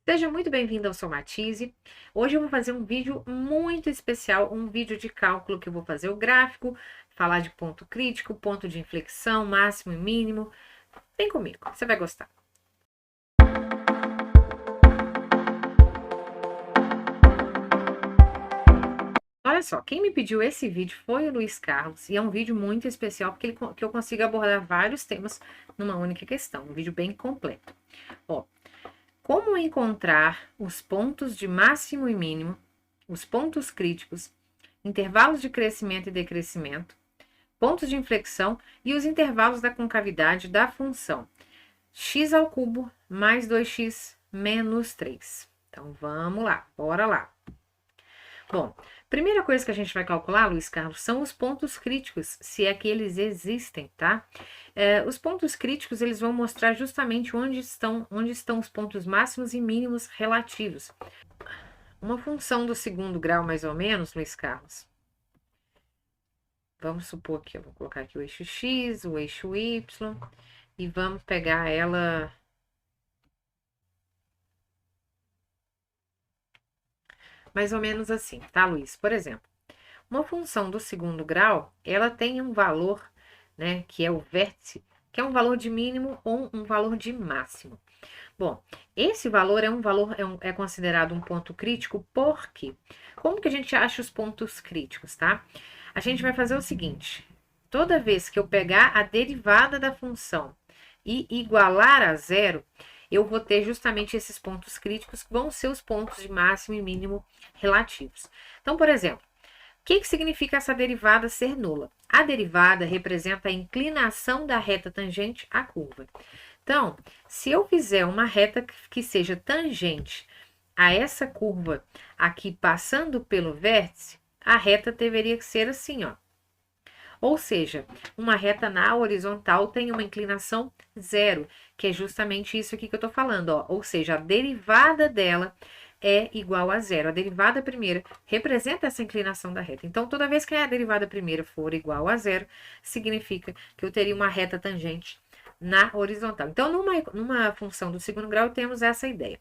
Seja muito bem-vindo ao Somatize. Hoje eu vou fazer um vídeo muito especial, um vídeo de cálculo que eu vou fazer o gráfico, falar de ponto crítico, ponto de inflexão, máximo e mínimo. Vem comigo, você vai gostar. Olha só, quem me pediu esse vídeo foi o Luiz Carlos, e é um vídeo muito especial porque que eu consigo abordar vários temas numa única questão, um vídeo bem completo. Ó, como encontrar os pontos de máximo e mínimo, os pontos críticos, intervalos de crescimento e decrescimento, pontos de inflexão e os intervalos da concavidade da função x ao cubo mais 2x menos 3. Então, vamos lá, bora lá. Bom, primeira coisa que a gente vai calcular, Luiz Carlos, são os pontos críticos, se é que eles existem, tá? Os pontos críticos, eles vão mostrar justamente onde estão os pontos máximos e mínimos relativos. Uma função do segundo grau, mais ou menos, Luiz Carlos. Vamos supor que eu vou colocar aqui o eixo x, o eixo y, e vamos pegar ela mais ou menos assim, tá, Luiz? Por exemplo, uma função do segundo grau, ela tem um valor, né, que é o vértice, que é um valor de mínimo ou um valor de máximo. Bom, esse valor é considerado um ponto crítico porque como que a gente acha os pontos críticos, tá? A gente vai fazer o seguinte: toda vez que eu pegar a derivada da função e igualar a zero, eu vou ter justamente esses pontos críticos que vão ser os pontos de máximo e mínimo relativos. Então, por exemplo, o que significa essa derivada ser nula? A derivada representa a inclinação da reta tangente à curva. Então, se eu fizer uma reta que seja tangente a essa curva aqui passando pelo vértice, a reta deveria ser assim, ó. Ou seja, uma reta na horizontal tem uma inclinação zero, que é justamente isso aqui que eu tô falando, ó. Ou seja, a derivada dela é igual a zero. A derivada primeira representa essa inclinação da reta. Então, toda vez que a derivada primeira for igual a zero, significa que eu teria uma reta tangente na horizontal. Então, numa função do segundo grau, temos essa ideia.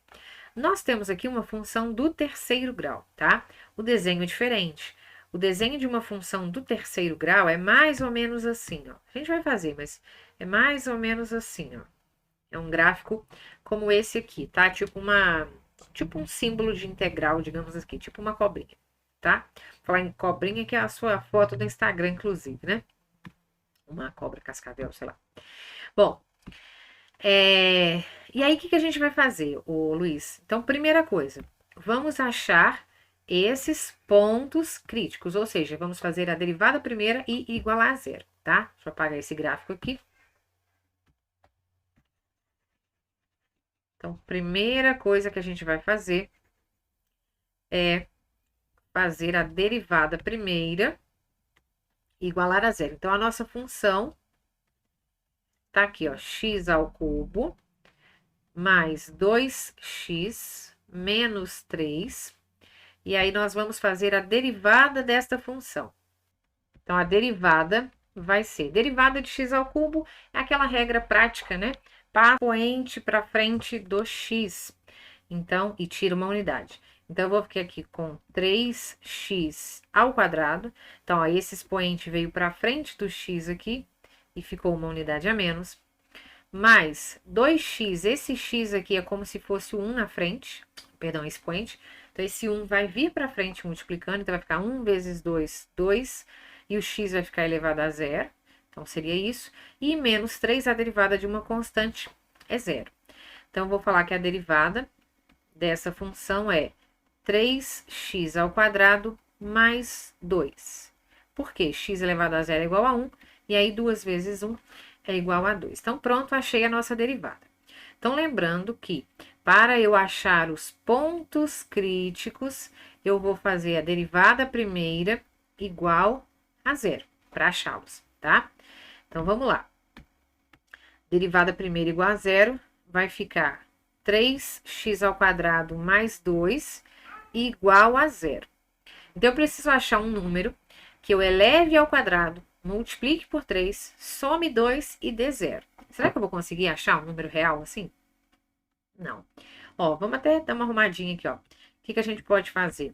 Nós temos aqui uma função do terceiro grau, tá? O desenho é diferente. O desenho de uma função do terceiro grau é mais ou menos assim, ó. A gente vai fazer, mas é mais ou menos assim, ó. É um gráfico como esse aqui, tá? Tipo um símbolo de integral, digamos aqui, tipo uma cobrinha, tá? Falar em cobrinha que é a sua foto do Instagram, inclusive, né? Uma cobra cascavel, sei lá. Bom, e aí o que a gente vai fazer, ô Luiz? Então, primeira coisa, vamos achar esses pontos críticos, ou seja, vamos fazer a derivada primeira e igualar a zero, tá? Deixa eu apagar esse gráfico aqui. Então, primeira coisa que a gente vai fazer é fazer a derivada primeira igualar a zero. Então, a nossa função tá aqui, ó, x ao cubo mais 2x menos 3. E aí, nós vamos fazer a derivada desta função. Então, a derivada vai ser derivada de x ao cubo, é aquela regra prática, né? Passa o expoente para frente do x. Então, e tira uma unidade. Então, eu vou ficar aqui com 3x ao quadrado. Então, ó, esse expoente veio para frente do x aqui e ficou uma unidade a menos. Mais 2x, esse x aqui é como se fosse o 1 na frente, perdão, expoente. Então, esse 1 vai vir para frente multiplicando, então vai ficar 1 vezes 2, 2, e o x vai ficar elevado a zero. Então, seria isso. E menos 3, a derivada de uma constante é zero. Então, eu vou falar que a derivada dessa função é 3x ao quadrado mais 2. Por quê? X elevado a zero é igual a 1, e aí 2 vezes 1 é igual a 2. Então, pronto, achei a nossa derivada. Então, lembrando que para eu achar os pontos críticos, eu vou fazer a derivada primeira igual a zero, para achá-los, tá? Então, vamos lá. Derivada primeira igual a zero, vai ficar 3x ao quadrado mais 2 igual a zero. Então, eu preciso achar um número que eu eleve ao quadrado, multiplique por 3, some 2 e dê zero. Será que eu vou conseguir achar um número real assim? Não. Ó, vamos até dar uma arrumadinha aqui, ó. O que que a gente pode fazer?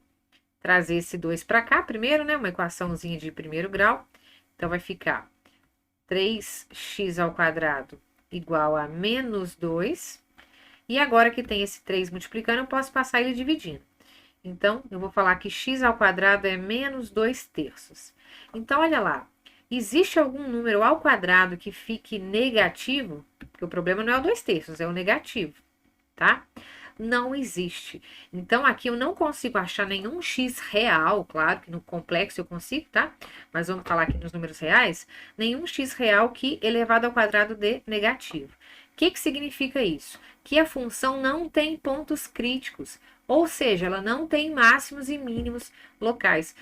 Trazer esse 2 para cá primeiro, né? Uma equaçãozinha de primeiro grau. Então, vai ficar 3x ao quadrado igual a menos 2. E agora que tem esse 3 multiplicando, eu posso passar ele dividindo. Então, eu vou falar que x ao quadrado é menos 2 terços. Então, olha lá. Existe algum número ao quadrado que fique negativo? Porque o problema não é o 2 terços, é o negativo, tá? Não existe. Então, aqui eu não consigo achar nenhum x real, claro que no complexo eu consigo, tá? Mas vamos falar aqui nos números reais. Nenhum x real que elevado ao quadrado dê negativo. O que que significa isso? Que a função não tem pontos críticos, ou seja, ela não tem máximos e mínimos locais,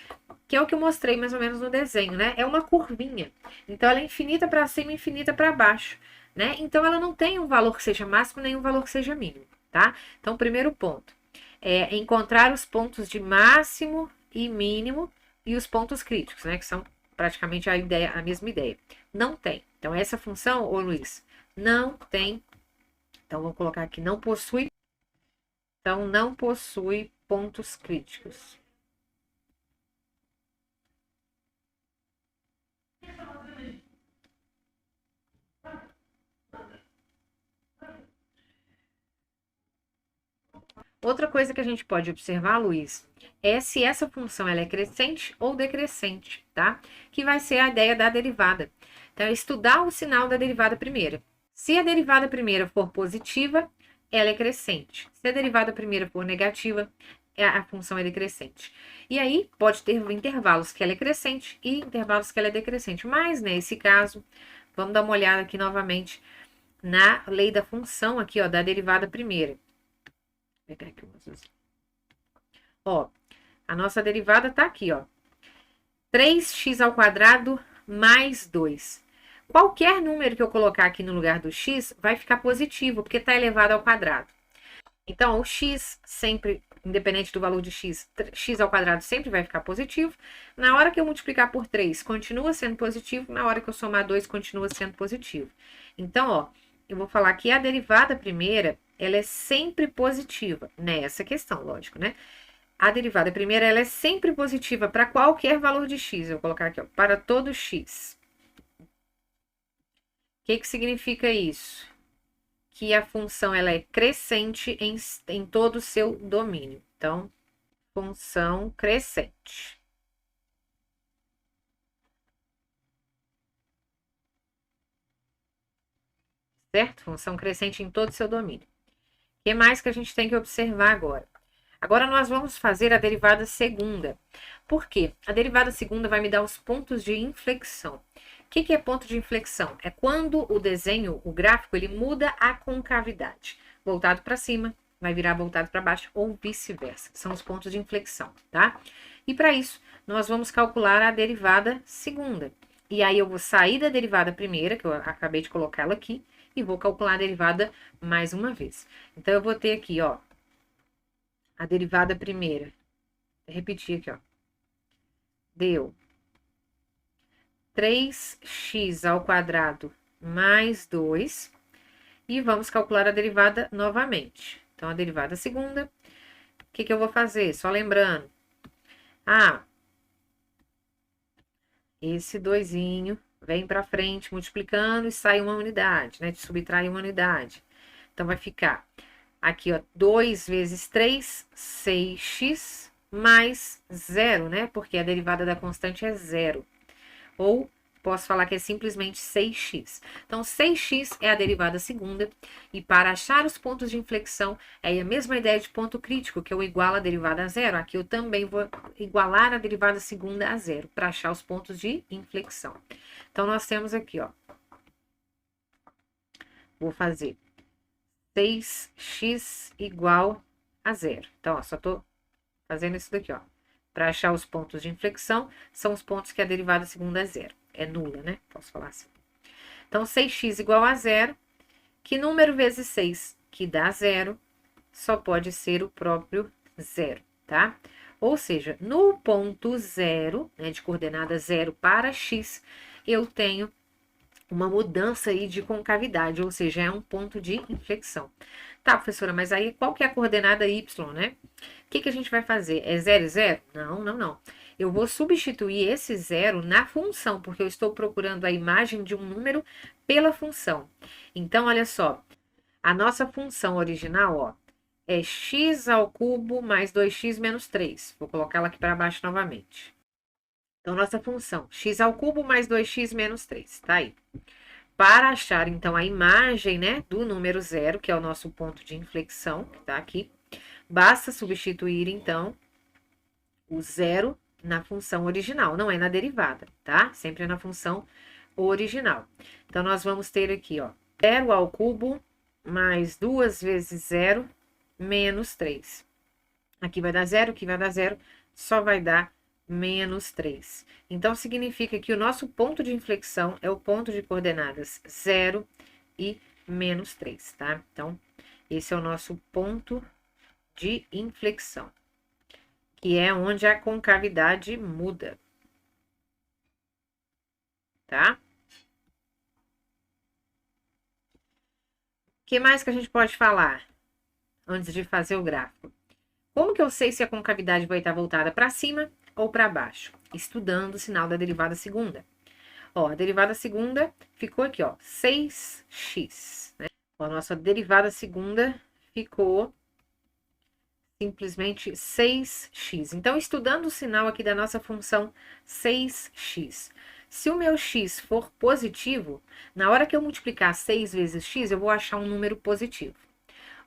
que é o que eu mostrei mais ou menos no desenho, né? É uma curvinha. Então, ela é infinita para cima e infinita para baixo, né? Então, ela não tem um valor que seja máximo nem um valor que seja mínimo, tá? Então, primeiro ponto é encontrar os pontos de máximo e mínimo e os pontos críticos, né? Que são praticamente a mesma ideia. Não tem. Então, essa função, ô Luiz, não tem. Então, vou colocar aqui, não possui. Então, não possui pontos críticos. Outra coisa que a gente pode observar, Luiz, é se essa função ela é crescente ou decrescente, tá? Que vai ser a ideia da derivada. Então, é estudar o sinal da derivada primeira. Se a derivada primeira for positiva, ela é crescente. Se a derivada primeira for negativa, a função é decrescente. E aí, pode ter intervalos que ela é crescente e intervalos que ela é decrescente. Mas, nesse caso, vamos dar uma olhada aqui novamente na lei da função aqui, ó, da derivada primeira. Vou pegar aqui umas assim. Ó, a nossa derivada tá aqui, ó. 3x ao quadrado mais 2. Qualquer número que eu colocar aqui no lugar do x vai ficar positivo, porque está elevado ao quadrado. Então, o x sempre, independente do valor de x, x ao quadrado sempre vai ficar positivo. Na hora que eu multiplicar por 3, continua sendo positivo. Na hora que eu somar 2, continua sendo positivo. Então, ó, eu vou falar que a derivada primeira, ela é sempre positiva. Nessa questão, lógico, né? A derivada primeira, ela é sempre positiva para qualquer valor de x. Eu vou colocar aqui, ó, para todo x. O que que significa isso? Que a função ela é crescente em todo o seu domínio. Então, função crescente. Certo? Função crescente em todo o seu domínio. O que mais que a gente tem que observar agora? Agora nós vamos fazer a derivada segunda. Por quê? A derivada segunda vai me dar os pontos de inflexão. O que é ponto de inflexão? É quando o desenho, o gráfico, ele muda a concavidade. Voltado para cima, vai virar voltado para baixo ou vice-versa. São os pontos de inflexão, tá? E para isso, nós vamos calcular a derivada segunda. E aí eu vou sair da derivada primeira, que eu acabei de colocá-la aqui, e vou calcular a derivada mais uma vez. Então, eu vou ter aqui, ó, a derivada primeira. Vou repetir aqui, ó. Deu 3x ao quadrado mais 2. E vamos calcular a derivada novamente. Então, a derivada segunda. O que que eu vou fazer? Só lembrando. Ah, esse 2 vem para frente multiplicando e sai uma unidade, né? Subtrai uma unidade. Então, vai ficar aqui, ó, 2 vezes 3, 6x mais 0, né? Porque a derivada da constante é 0. Ou posso falar que é simplesmente 6x. Então, 6x é a derivada segunda. E para achar os pontos de inflexão, é a mesma ideia de ponto crítico, que eu igualo a derivada a zero. Aqui eu também vou igualar a derivada segunda a zero, para achar os pontos de inflexão. Então, nós temos aqui, ó. Vou fazer 6x igual a zero. Então, ó, só estou fazendo isso daqui, ó. Para achar os pontos de inflexão, são os pontos que a derivada segunda é zero. É nula, né? Posso falar assim. Então, 6x igual a zero. Que número vezes 6, que dá zero, só pode ser o próprio zero, tá? Ou seja, no ponto zero, né, de coordenada zero para x, eu tenho uma mudança aí de concavidade, ou seja, é um ponto de inflexão. Tá, professora, mas aí qual que é a coordenada y, né? O que a gente vai fazer? É 0 e 0? Não, não, não. Eu vou substituir esse zero na função, porque eu estou procurando a imagem de um número pela função. Então, olha só, a nossa função original, ó, é x ao cubo mais 2x menos 3. Vou colocar ela aqui para baixo novamente. Então, nossa função, x ao cubo mais 2x menos 3, tá aí. Para achar, então, a imagem, né, do número zero, que é o nosso ponto de inflexão, que tá aqui, basta substituir, então, o zero na função original, não é na derivada, tá? Sempre é na função original. Então, nós vamos ter aqui, ó, 0 ao cubo mais 2 vezes 0 menos 3. Aqui vai dar 0, aqui vai dar 0, só vai dar menos 3. Então, significa que o nosso ponto de inflexão é o ponto de coordenadas 0 e menos 3, tá? Então, esse é o nosso ponto de inflexão, que é onde a concavidade muda, tá? O que mais que a gente pode falar antes de fazer o gráfico? Como que eu sei se a concavidade vai estar voltada para cima ou para baixo? Estudando o sinal da derivada segunda. Ó, a derivada segunda ficou aqui, ó, 6x, né? Ó, a nossa derivada segunda ficou simplesmente 6x. Então, estudando o sinal aqui da nossa função 6x. Se o meu x for positivo, na hora que eu multiplicar 6 vezes x, eu vou achar um número positivo.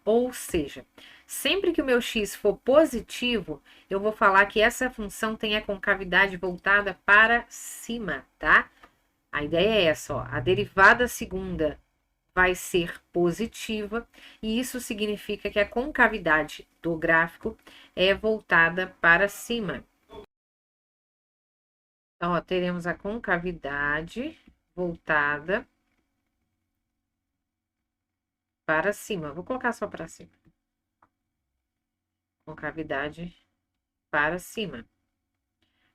Ou seja, sempre que o meu x for positivo, eu vou falar que essa função tem a concavidade voltada para cima, tá? A ideia é essa, ó. A derivada segunda vai ser positiva, e isso significa que a concavidade do gráfico é voltada para cima. Então, ó, teremos a concavidade voltada para cima. Vou colocar só para cima. Concavidade para cima.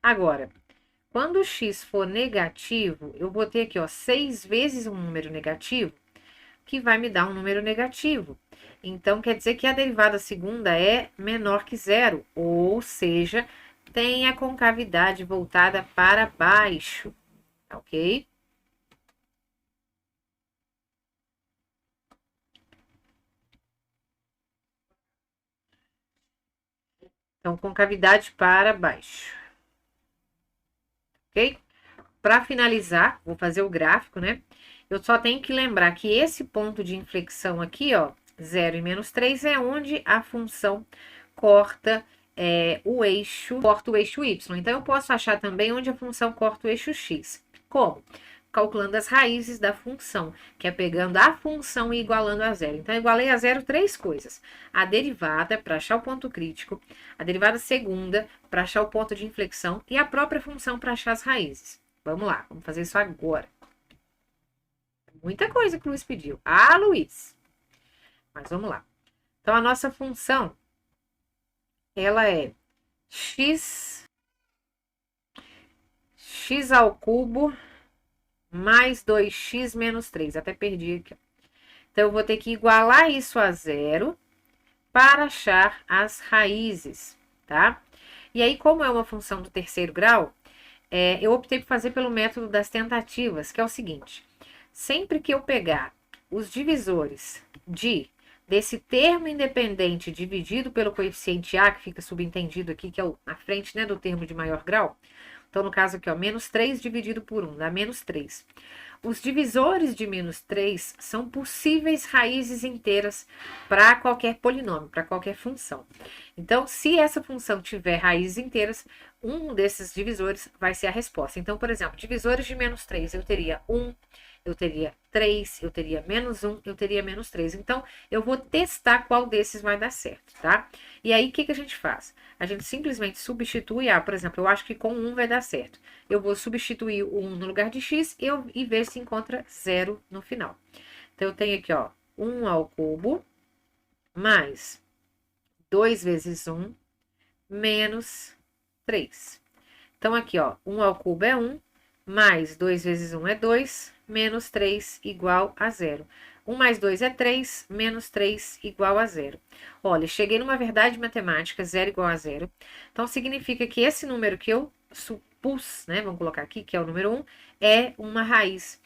Agora, quando o x for negativo, eu vou ter aqui, ó, 6 vezes um número negativo, que vai me dar um número negativo. Então, quer dizer que a derivada segunda é menor que zero, ou seja, tem a concavidade voltada para baixo, ok? Então, concavidade para baixo, ok? Para finalizar, vou fazer o gráfico, né? Eu só tenho que lembrar que esse ponto de inflexão aqui, ó, 0 e menos 3, é onde a função corta o eixo y. Então, eu posso achar também onde a função corta o eixo x. Como? Calculando as raízes da função, que é pegando a função e igualando a zero. Então, eu igualei a zero 3 coisas. A derivada, para achar o ponto crítico, a derivada segunda, para achar o ponto de inflexão, e a própria função para achar as raízes. Vamos lá, vamos fazer isso agora. Muita coisa que o Luiz pediu. Ah, Luiz! Mas vamos lá. Então, a nossa função, ela é x ao cubo mais 2x menos 3. Até perdi aqui. Então, eu vou ter que igualar isso a zero para achar as raízes, tá? E aí, como é uma função do terceiro grau, eu optei por fazer pelo método das tentativas, que é o seguinte. Sempre que eu pegar os divisores desse termo independente dividido pelo coeficiente A, que fica subentendido aqui, que é na frente, né, do termo de maior grau. Então, no caso aqui, ó, menos 3 dividido por 1, dá menos 3. Os divisores de menos 3 são possíveis raízes inteiras para qualquer polinômio, para qualquer função. Então, se essa função tiver raízes inteiras, um desses divisores vai ser a resposta. Então, por exemplo, divisores de menos 3, eu teria 1, eu teria 3, eu teria menos 1, eu teria menos 3. Então, eu vou testar qual desses vai dar certo, tá? E aí, o que a gente faz? A gente simplesmente substitui, por exemplo, eu acho que com 1 vai dar certo. Eu vou substituir o 1 no lugar de x e ver se encontra 0 no final. Então, eu tenho aqui, ó, 1 ao cubo mais 2 vezes 1 menos 3. Então, aqui, ó, 1 ao cubo é 1, mais 2 vezes 1 é 2, menos 3 igual a 0. 1 mais 2 é 3, menos 3 igual a 0. Olha, cheguei numa verdade matemática, 0 igual a 0. Então, significa que esse número que eu supus, né, vamos colocar aqui, que é o número 1, é uma raiz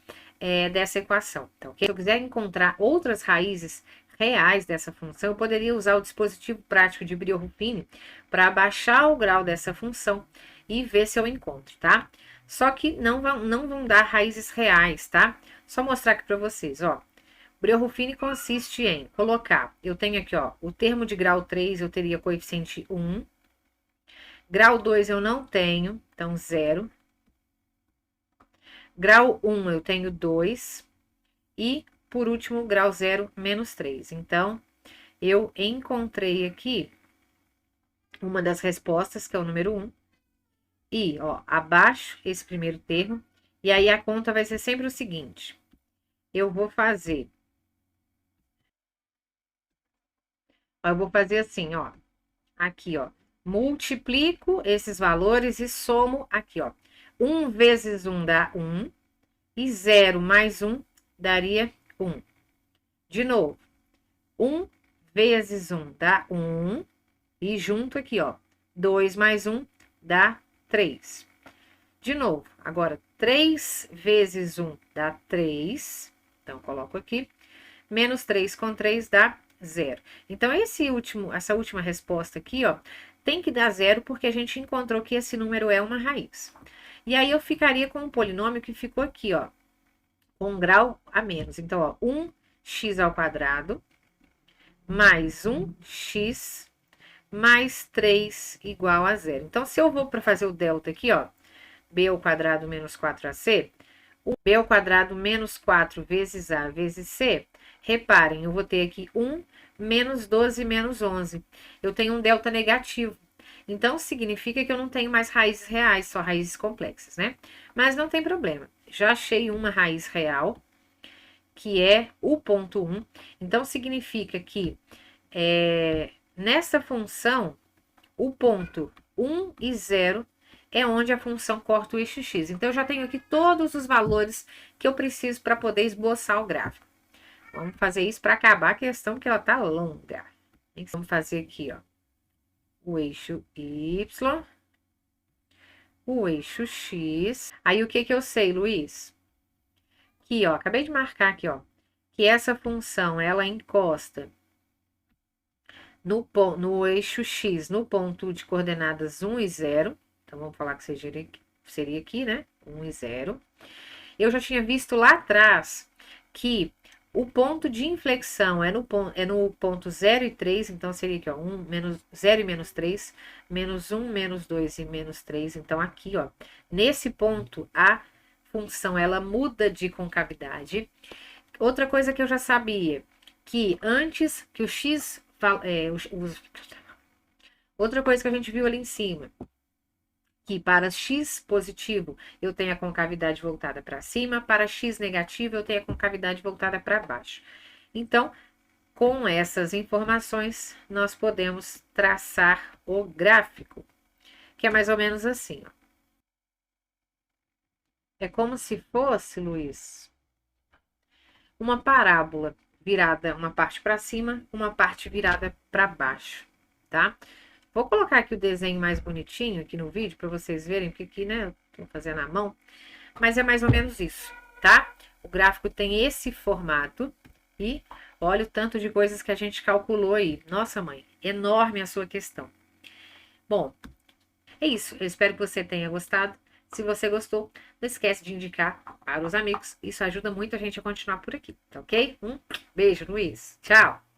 dessa equação. Então, se eu quiser encontrar outras raízes reais dessa função, eu poderia usar o dispositivo prático de Brio-Ruffini para baixar o grau dessa função e ver se eu encontro, tá? Só que não vão dar raízes reais, tá? Só mostrar aqui para vocês, ó. Brio-Ruffini consiste em colocar, eu tenho aqui, ó, o termo de grau 3 eu teria coeficiente 1. Grau 2 eu não tenho, então 0. Grau 1 eu tenho 2. E, por último, grau 0, menos 3. Então, eu encontrei aqui uma das respostas, que é o número 1. E, ó, abaixo esse primeiro termo. E aí, a conta vai ser sempre o seguinte. Eu vou fazer assim, ó. Aqui, ó. Multiplico esses valores e somo aqui, ó. 1 vezes 1 dá 1. E 0 mais 1 daria 1. De novo. 1 vezes 1 dá 1. E junto aqui, ó. 2 mais 1 dá 3. De novo. Agora, 3 vezes 1 dá 3. Então, coloco aqui. Menos 3 com 3 dá 0. Então, essa última resposta aqui, ó, tem que dar 0 porque a gente encontrou que esse número é uma raiz. E aí, eu ficaria com um polinômio que ficou aqui, ó, com um grau a menos. Então, ó, 1x ao quadrado mais 1x mais 3 igual a 0. Então, se eu vou para fazer o delta aqui, ó, b ao quadrado menos 4ac, o b ao quadrado menos 4 vezes a vezes c, reparem, eu vou ter aqui 1 menos 12 menos 11. Eu tenho um delta negativo. Então, significa que eu não tenho mais raízes reais, só raízes complexas, né? Mas não tem problema. Já achei uma raiz real, que é o ponto 1. Então, significa que nessa função, o ponto 1 e 0 é onde a função corta o eixo x. Então, eu já tenho aqui todos os valores que eu preciso para poder esboçar o gráfico. Vamos fazer isso para acabar a questão, que ela tá longa. Vamos fazer aqui, ó, o eixo y, o eixo x. Aí, o que eu sei, Luiz? Aqui, ó, acabei de marcar aqui, ó, que essa função, ela encosta no eixo x, no ponto de coordenadas 1 e 0. Então, vamos falar que seria aqui, né? 1 e 0. Eu já tinha visto lá atrás que o ponto de inflexão é no ponto 0 e 3, então seria aqui, ó, 0 e menos 3, menos 1, menos 2 e menos 3. Então, aqui, ó, nesse ponto, a função, ela muda de concavidade. Outra coisa que eu já sabia, que antes que o x... outra coisa que a gente viu ali em cima, que para x positivo eu tenho a concavidade voltada para cima, para x negativo eu tenho a concavidade voltada para baixo. Então, com essas informações, nós podemos traçar o gráfico, que é mais ou menos assim, ó. É como se fosse, Luiz, uma parábola virada uma parte para cima, uma parte virada para baixo, tá? Vou colocar aqui o desenho mais bonitinho aqui no vídeo para vocês verem, porque aqui, né, eu tô fazendo à mão, mas é mais ou menos isso, tá? O gráfico tem esse formato e olha o tanto de coisas que a gente calculou aí. Nossa, mãe, enorme a sua questão. Bom, é isso. Eu espero que você tenha gostado. Se você gostou, não esquece de indicar para os amigos. Isso ajuda muito a gente a continuar por aqui, tá ok? Um beijo, Luiz. Tchau!